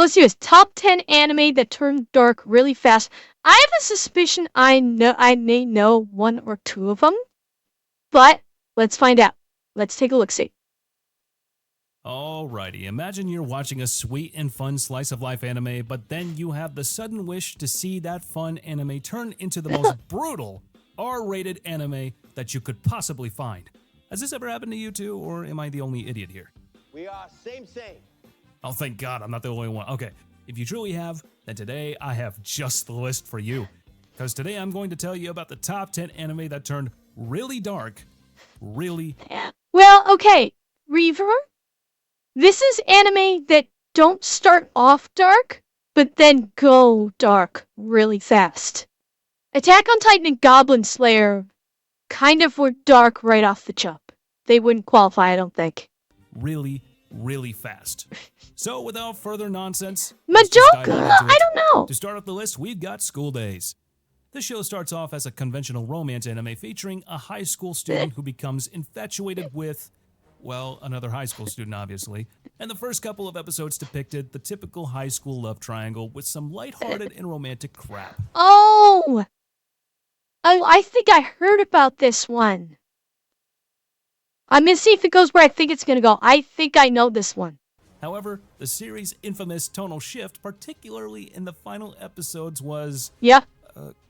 let's see this. Top 10 anime that turn dark really fast. I have a suspicion I may know one or two of them, but let's find out. Let's take a look-see. Alrighty, imagine you're watching a sweet and fun slice of life anime, but then you have the sudden wish to see that fun anime turn into the most brutal, R-rated anime that you could possibly find. Has this ever happened to you too, or am I the only idiot here? We are same. Oh, thank God, I'm not the only one. Okay, if you truly have, then today I have just the list for you. Because today I'm going to tell you about the top 10 anime that turned really dark, really... Well, okay, Reaver. This is anime that don't start off dark, but then go dark really fast. Attack on Titan and Goblin Slayer kind of were dark right off the jump. They wouldn't qualify, I don't think. Really, really fast. So without further nonsense, Madoka? I don't know. To start off the list, we've got School Days. This show starts off as a conventional romance anime featuring a high school student who becomes infatuated with, well, another high school student, obviously. And the first couple of episodes depicted the typical high school love triangle with some lighthearted and romantic crap. Oh, I think I heard about this one. I'm gonna see if it goes where I think it's gonna go. I think I know this one. However, the series' infamous tonal shift, particularly in the final episodes, was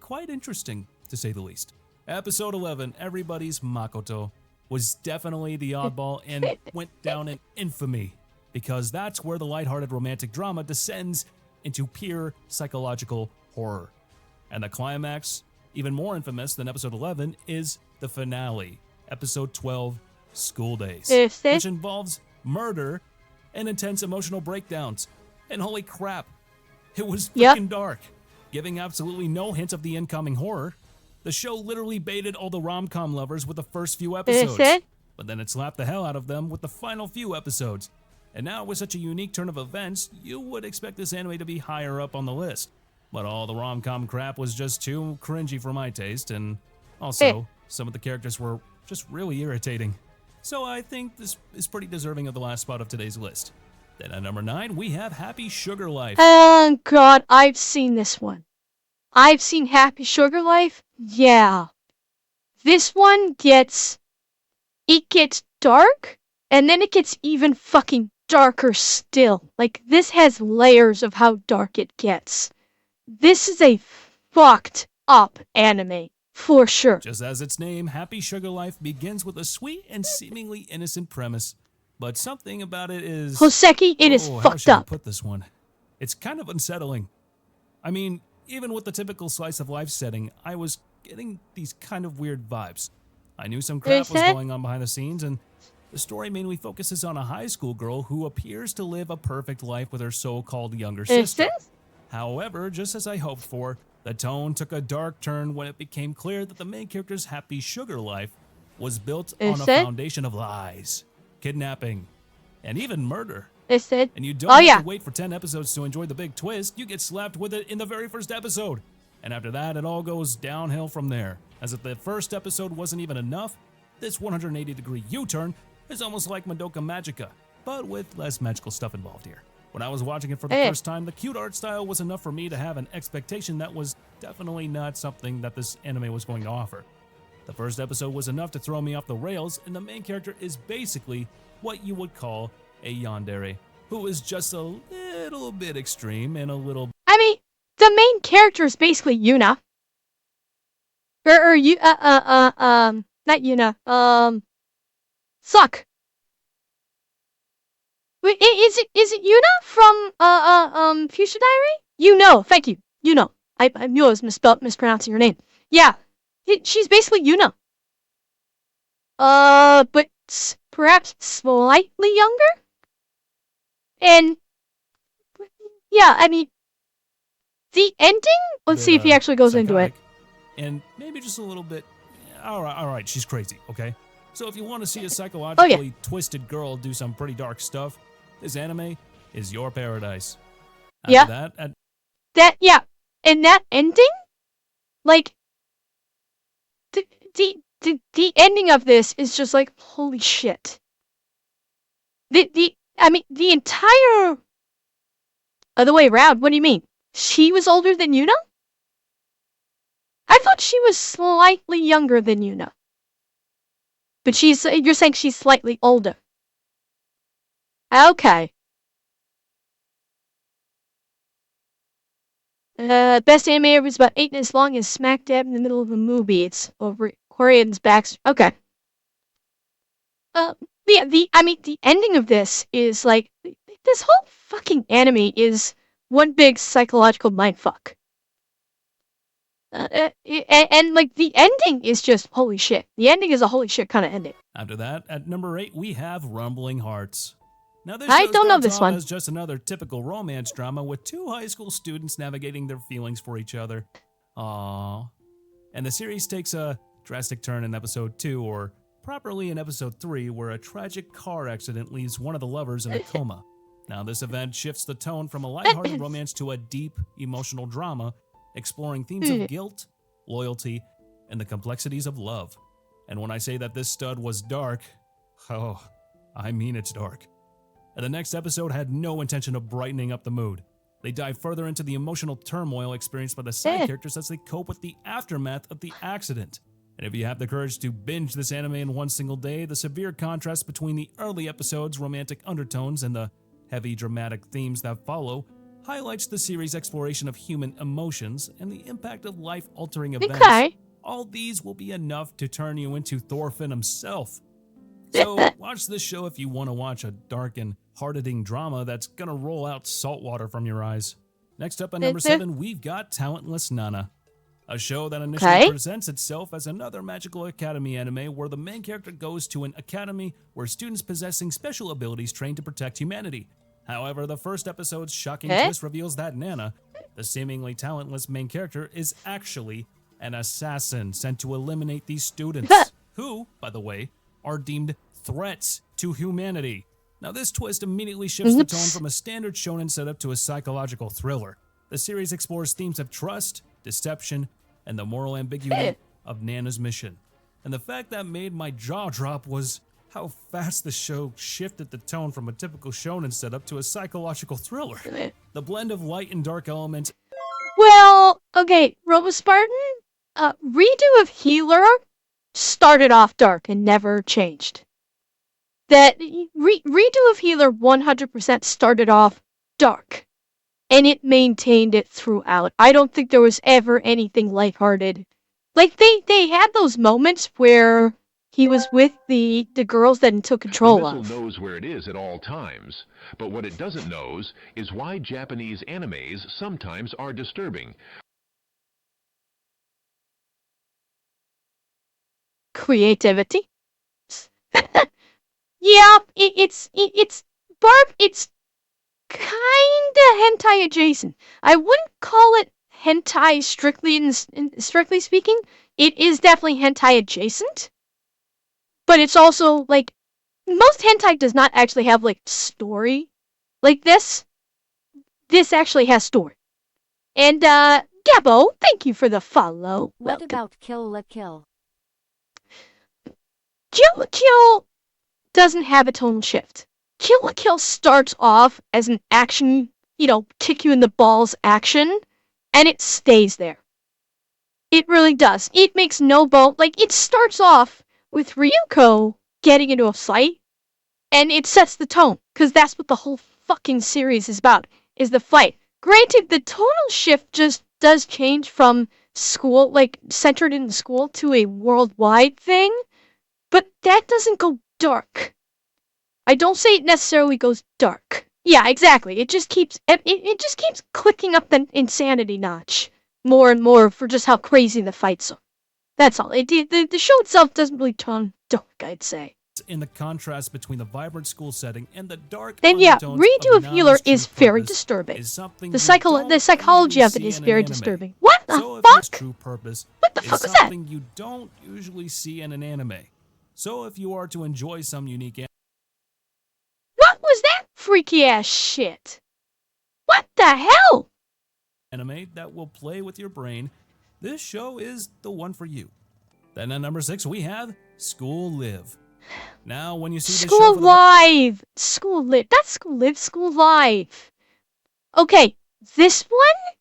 quite interesting, to say the least. Episode 11, Everybody's Makoto, was definitely the oddball and went down in infamy, because that's where the lighthearted romantic drama descends into pure psychological horror. And the climax, even more infamous than episode 11, is the finale, episode 12, School Days, which involves murder and intense emotional breakdowns. And holy crap, it was freaking dark, giving absolutely no hint of the incoming horror. The show literally baited all the rom-com lovers with the first few episodes, but then it slapped the hell out of them with the final few episodes. And now, with such a unique turn of events, you would expect this anime to be higher up on the list. But all the rom-com crap was just too cringy for my taste, and also, some of the characters were just really irritating. So I think this is pretty deserving of the last spot of today's list. Then at number 9, we have Happy Sugar Life. Oh God, I've seen this one. I've seen Happy Sugar Life. Yeah. This one gets dark, and then it gets even fucking darker still. Like, this has layers of how dark it gets. This is a fucked up anime, for sure. Just as its name, Happy Sugar Life begins with a sweet and seemingly innocent premise. But something about it is... Hoseki, it is how fucked should I up. put this one? It's kind of unsettling. I mean, even with the typical slice of life setting, I was getting these kind of weird vibes. I knew some crap was going on behind the scenes, and the story mainly focuses on a high school girl who appears to live a perfect life with her so-called younger sister. However, just as I hoped for, the tone took a dark turn when it became clear that the main character's happy sugar life was built on a foundation of lies, kidnapping, and even murder. And you don't have to wait for 10 episodes to enjoy the big twist. You get slapped with it in the very first episode. And after that, it all goes downhill from there. As if the first episode wasn't even enough, this 180-degree U-turn is almost like Madoka Magica, but with less magical stuff involved here. When I was watching it for the first time, the cute art style was enough for me to have an expectation that was definitely not something that this anime was going to offer. The first episode was enough to throw me off the rails, and the main character is basically what you would call a yandere, who is just a little bit extreme and a little... I mean, the main character is basically Yuna. Not Yuna, Suck. Wait, is it Yuna from, Future Diary? You know, thank you. You know. I knew I was mispronouncing your name. Yeah, she's basically Yuna. But perhaps slightly younger? And, yeah, I mean, the ending? Let's see if he actually goes into it. And maybe just a little bit, alright, she's crazy, okay? So if you want to see a psychologically twisted girl do some pretty dark stuff, this anime is your paradise. After and that ending? Like, the ending of this is just like, holy shit. The entire Other way around, what do you mean? She was older than Yuna? I thought she was slightly younger than Yuna. But you're saying she's slightly older. Okay. Best anime ever is about 8 minutes long and smack dab in the middle of a movie. It's over Korean's backs. Okay. The ending of this is like, this whole fucking anime is one big psychological mindfuck. And like, the ending is just holy shit. The ending is a holy shit kind of ending. After that, at number 8, we have Rumbling Hearts. Now, this I show don't know starts this off one. as just another typical romance drama with 2 high school students navigating their feelings for each other. Aww. And the series takes a drastic turn in episode 2, or properly in episode 3, where a tragic car accident leaves one of the lovers in a coma. Now, this event shifts the tone from a lighthearted romance to a deep, emotional drama, exploring themes of guilt, loyalty, and the complexities of love. And when I say that this stud was dark, oh, I mean it's dark. And the next episode had no intention of brightening up the mood. They dive further into the emotional turmoil experienced by the side characters as they cope with the aftermath of the accident. And if you have the courage to binge this anime in one single day, the severe contrast between the early episodes' romantic undertones and the heavy dramatic themes that follow highlights the series' exploration of human emotions and the impact of life-altering events. Okay. All these will be enough to turn you into Thorfinn himself. So watch this show if you want to watch a dark and hard-hitting drama that's gonna roll out salt water from your eyes. Next up at number 7, we've got Talentless Nana, a show that initially presents itself as another magical academy anime where the main character goes to an academy where students possessing special abilities train to protect humanity. However, the first episode's shocking twist reveals that Nana, the seemingly talentless main character, is actually an assassin sent to eliminate these students, who, by the way, are deemed threats to humanity. Now, this twist immediately shifts the tone from a standard shonen setup to a psychological thriller. The series explores themes of trust, deception, and the moral ambiguity of Nana's mission. And the fact that made my jaw drop was how fast the show shifted the tone from a typical shonen setup to a psychological thriller. The blend of light and dark elements. Well, okay, RoboSpartan, redo of Healer started off dark and never changed. That redo of Healer 100% started off dark, and it maintained it throughout. I don't think there was ever anything lighthearted. Like, they had those moments where he was with the girls that he took control of. The missile knows where it is at all times, but what it doesn't know is why Japanese animes sometimes are disturbing. Creativity. Yeah, it's Barb. It's kinda hentai adjacent. I wouldn't call it hentai strictly speaking. It is definitely hentai adjacent, but it's also like most hentai does not actually have like story like this. This actually has story. And Gabbo, thank you for the follow. What about Kill la Kill? Kill la Kill doesn't have a tonal shift. Kill la Kill starts off as an action, kick you in the balls action, and it stays there. It really does. It makes no boat. Like, it starts off with Ryuko getting into a fight, and it sets the tone, because that's what the whole fucking series is about, is the fight. Granted, the tonal shift just does change from school, like, centered in school to a worldwide thing, but that doesn't go dark. I don't say it necessarily goes dark. Yeah, exactly. It just keeps clicking up the insanity notch more and more for just how crazy the fights are. That's all. The show itself doesn't really turn dark, I'd say. In the contrast between the vibrant school setting and the dark then undertones redo of Nana's Healer true is very purpose disturbing. is something The you don't psychology usually of it see is in an very anime. disturbing. What the So if fuck? its true purpose What the is fuck was that? something you don't usually see in an anime. So if you are to enjoy some unique What was that freaky ass shit? What the hell? anime that will play with your brain, this show is the one for you. Then at number 6, we have School Live. Now, when you see this show School for Live! School Live. That's School Live, School Live. Okay, this one?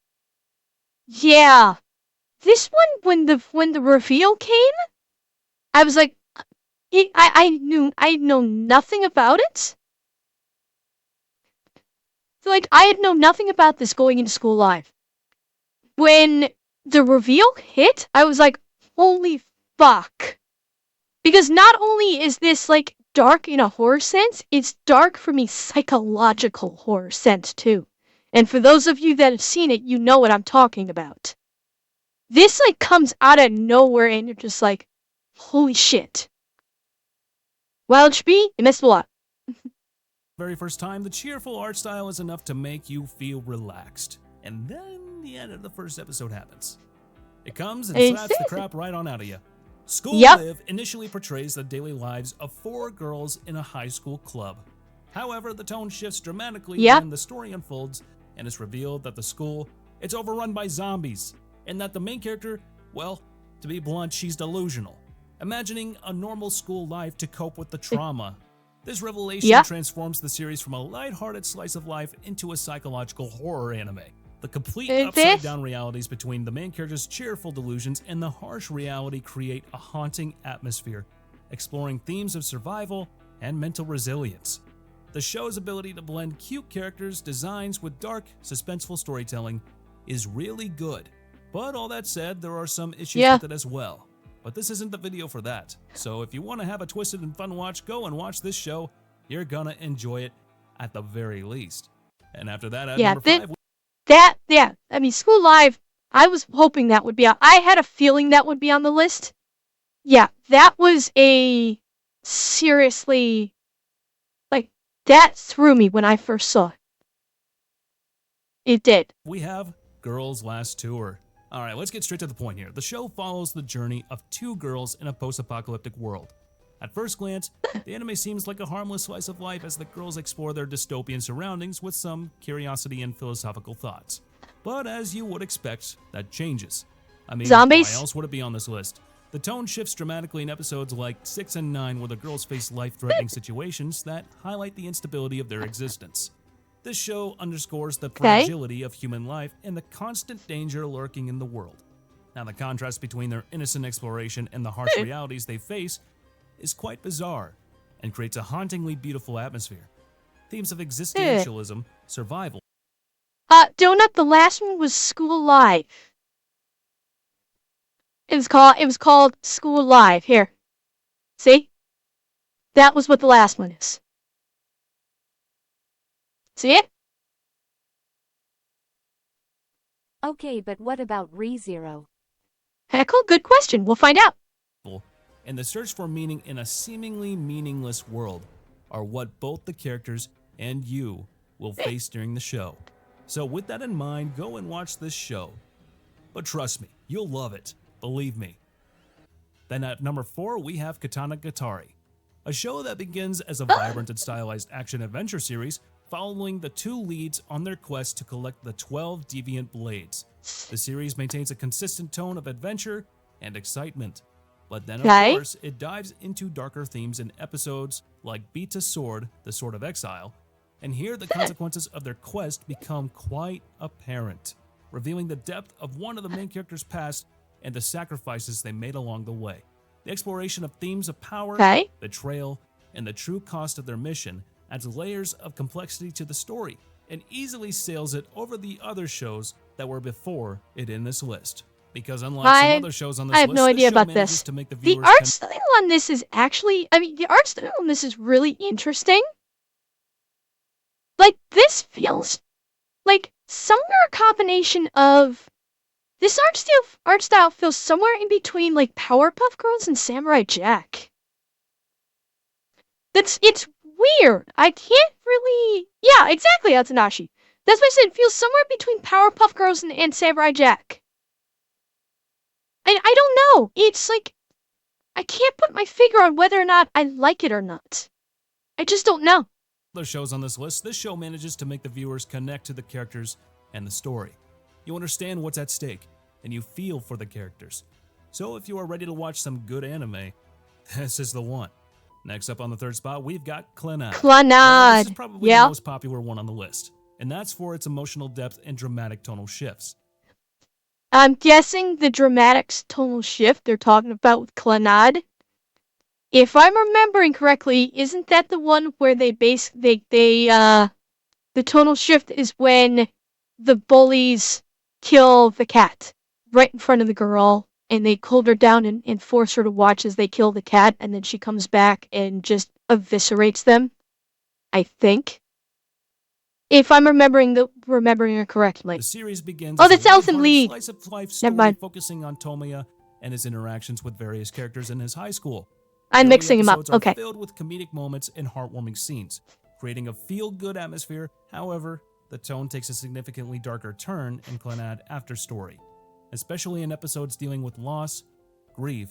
Yeah. This one, when the reveal came, I was like, I know nothing about it. So, like, I had known nothing about this going into school live. When the reveal hit, I was like, holy fuck. Because not only is this, like, dark in a horror sense, it's dark from a psychological horror sense, too. And for those of you that have seen it, you know what I'm talking about. This, like, comes out of nowhere and you're just like, holy shit. Wild HP, you missed a lot. Very first time, the cheerful art style is enough to make you feel relaxed. And then the end of the first episode happens. It comes and slaps the crap right on out of you. School Live initially portrays the daily lives of 4 girls in a high school club. However, the tone shifts dramatically when the story unfolds and it's revealed that the school, it's overrun by zombies, and that the main character, well, to be blunt, she's delusional, imagining a normal school life to cope with the trauma. This revelation transforms the series from a lighthearted slice of life into a psychological horror anime. The complete upside-down realities between the main character's cheerful delusions and the harsh reality create a haunting atmosphere, exploring themes of survival and mental resilience. The show's ability to blend cute characters' designs with dark, suspenseful storytelling is really good. But all that said, there are some issues with it as well. But this isn't the video for that. So if you want to have a twisted and fun watch, go and watch this show. You're gonna enjoy it at the very least. And after that, at number 5... I mean, School Live, I was hoping that would be I had a feeling that would be on the list. Yeah, that was a seriously, like, that threw me when I first saw it. It did. We have Girls' Last Tour. Alright, let's get straight to the point here. The show follows the journey of 2 girls in a post-apocalyptic world. At first glance, the anime seems like a harmless slice of life as the girls explore their dystopian surroundings with some curiosity and philosophical thoughts. But as you would expect, that changes. I mean, zombies? Why else would it be on this list? The tone shifts dramatically in episodes like 6 and 9 where the girls face life-threatening situations that highlight the instability of their existence. This show underscores the fragility of human life and the constant danger lurking in the world. Now, the contrast between their innocent exploration and the harsh realities they face is quite bizarre and creates a hauntingly beautiful atmosphere. Themes of existentialism, survival. Donut, the last one was School Live. It was called School Live. Here. See? That was what the last one is. See it? Okay, but what about ReZero? Heckle, good question. We'll find out. And the search for meaning in a seemingly meaningless world are what both the characters and you will face during the show. So with that in mind, go and watch this show. But trust me, you'll love it. Believe me. Then at number 4, we have Katanagatari, a show that begins as a vibrant and stylized action-adventure series following the 2 leads on their quest to collect the 12 deviant blades. The series maintains a consistent tone of adventure and excitement. But then, of course, it dives into darker themes in episodes like Beat to Sword, the Sword of Exile, and here the consequences of their quest become quite apparent, revealing the depth of one of the main characters' past and the sacrifices they made along the way. The exploration of themes of power, betrayal, and the true cost of their mission adds layers of complexity to the story and easily sails it over the other shows that were before it in this list. Because unlike some other shows on this list, I have no idea about this. The art style on this is actually, the art style on this is really interesting. Like, this feels like somewhere a combination of, this art style feels somewhere in between, like, Powerpuff Girls and Samurai Jack. It's weird. I can't really, yeah, exactly, Atsunashi. That's why I said it feels somewhere between Powerpuff Girls and Samurai Jack. I don't know. It's like, I can't put my finger on whether or not I like it or not. I just don't know. Other shows on this list, this show manages to make the viewers connect to the characters and the story. You understand what's at stake, and you feel for the characters. So if you are ready to watch some good anime, this is the one. Next up on the 3rd spot, we've got Clannad. Clannad. This is probably the most popular one on the list. and that's for its emotional depth and dramatic tonal shifts. I'm guessing the dramatic tonal shift they're talking about with Clannad. If I'm remembering correctly, isn't that the one where the tonal shift is when the bullies kill the cat right in front of the girl, and they hold her down and force her to watch as they kill the cat, and then she comes back and just eviscerates them, I think. If I'm remembering it correctly. The series begins that's Elton Lee. Slice of life story focusing on Tomoya and his interactions with various characters in his high school. I'm mixing them up. Okay. Filled with comedic moments and heartwarming scenes, creating a feel-good atmosphere. However, the tone takes a significantly darker turn in Clannad after story, especially in episodes dealing with loss, grief,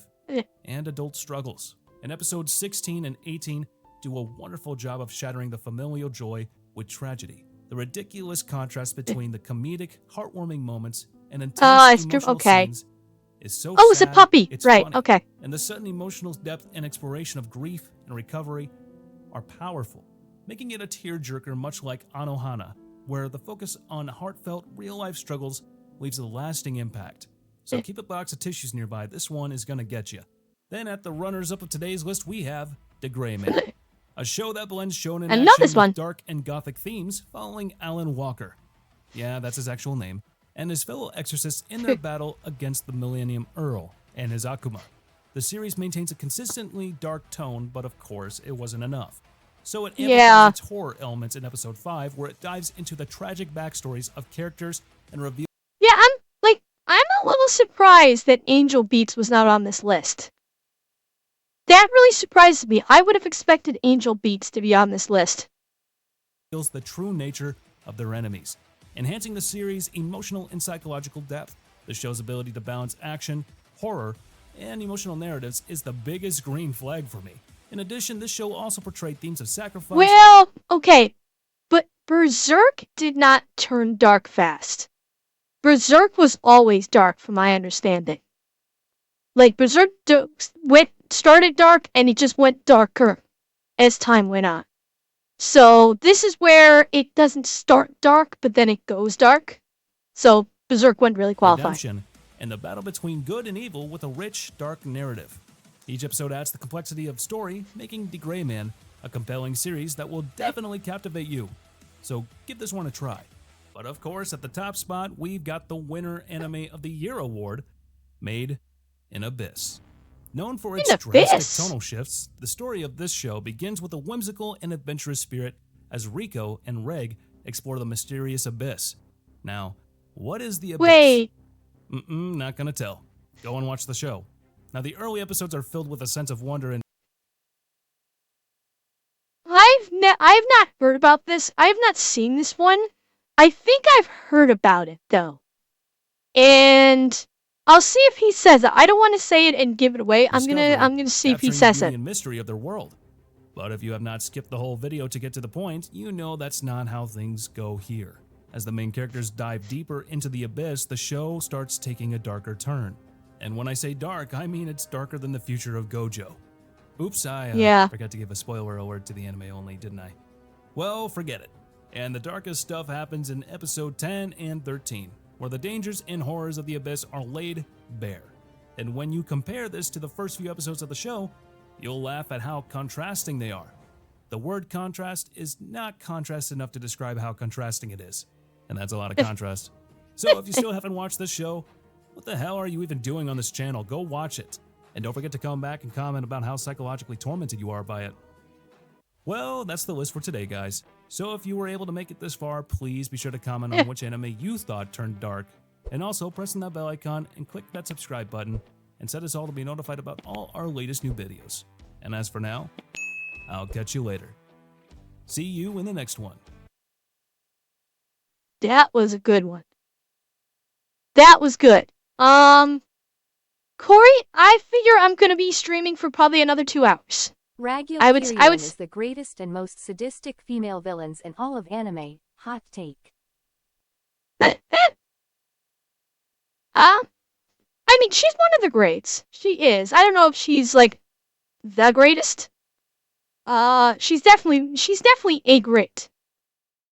and adult struggles. And episodes 16 and 18 do a wonderful job of shattering the familial joy with tragedy. The ridiculous contrast between the comedic, heartwarming moments and intense emotional scenes is so sad, it's a puppy. It's right, funny. Okay. And the sudden emotional depth and exploration of grief and recovery are powerful, making it a tearjerker much like Anohana, where the focus on heartfelt, real-life struggles leaves a lasting impact. So keep a box of tissues nearby, this one is gonna get you. Then at the runners-up of today's list, we have D.Gray-man, a show that blends shonen action with dark and gothic themes following Alan Walker. Yeah, that's his actual name. And his fellow exorcists in their battle against the Millennium Earl and his Akuma. The series maintains a consistently dark tone, but of course, it wasn't enough. So it amplifies its horror elements in episode 5, where it dives into the tragic backstories of characters and reveals... Yeah, I'm a little surprised that Angel Beats was not on this list. That really surprises me. I would have expected Angel Beats to be on this list. ...the true nature of their enemies, enhancing the series' emotional and psychological depth. The show's ability to balance action, horror, and emotional narratives is the biggest green flag for me. In addition, this show also portrayed themes of sacrifice... Well, okay, but Berserk did not turn dark fast. Berserk was always dark, from my understanding. Like, Berserk started dark, and it just went darker as time went on. So this is where it doesn't start dark, but then it goes dark. So Berserk wouldn't really qualify. Redemption and the battle between good and evil with a rich, dark narrative. Each episode adds the complexity of story, making D.Gray-man a compelling series that will definitely captivate you. So give this one a try. But of course, at the top spot, we've got the Winter Anime of the Year award, Made in Abyss. Known for its drastic tonal shifts, the story of this show begins with a whimsical and adventurous spirit as Riko and Reg explore the mysterious abyss. Now, what is the abyss? Wait. Not gonna tell. Go and watch the show. Now, the early episodes are filled with a sense of wonder and... I've not heard about this. I have not seen this one. I think I've heard about it, though. And... I'll see if he says it. I don't want to say it and give it away. I'm gonna see if he says it. And mystery of their world. But if you have not skipped the whole video to get to the point, you know that's not how things go here. As the main characters dive deeper into the abyss, the show starts taking a darker turn. And when I say dark, I mean it's darker than the future of Gojo. Oops, I forgot to give a spoiler alert to the anime only, didn't I? Well, forget it. And the darkest stuff happens in episode 10 and 13. Where the dangers and horrors of the abyss are laid bare. And when you compare this to the first few episodes of the show, you'll laugh at how contrasting they are. The word contrast is not contrast enough to describe how contrasting it is. And that's a lot of contrast. So if you still haven't watched this show, what the hell are you even doing on this channel? Go watch it. And don't forget to come back and comment about how psychologically tormented you are by it. Well, that's the list for today, guys. So if you were able to make it this far, please be sure to comment on which anime you thought turned dark. And also, press on that bell icon and click that subscribe button and set us all to be notified about all our latest new videos. And as for now, I'll catch you later. See you in the next one. That was a good one. That was good. Corey, I figure I'm gonna be streaming for probably another 2 hours. Raguel is the greatest and most sadistic female villains in all of anime. Hot take. I mean, she's one of the greats. She is. I don't know if she's like the greatest. She's definitely a great.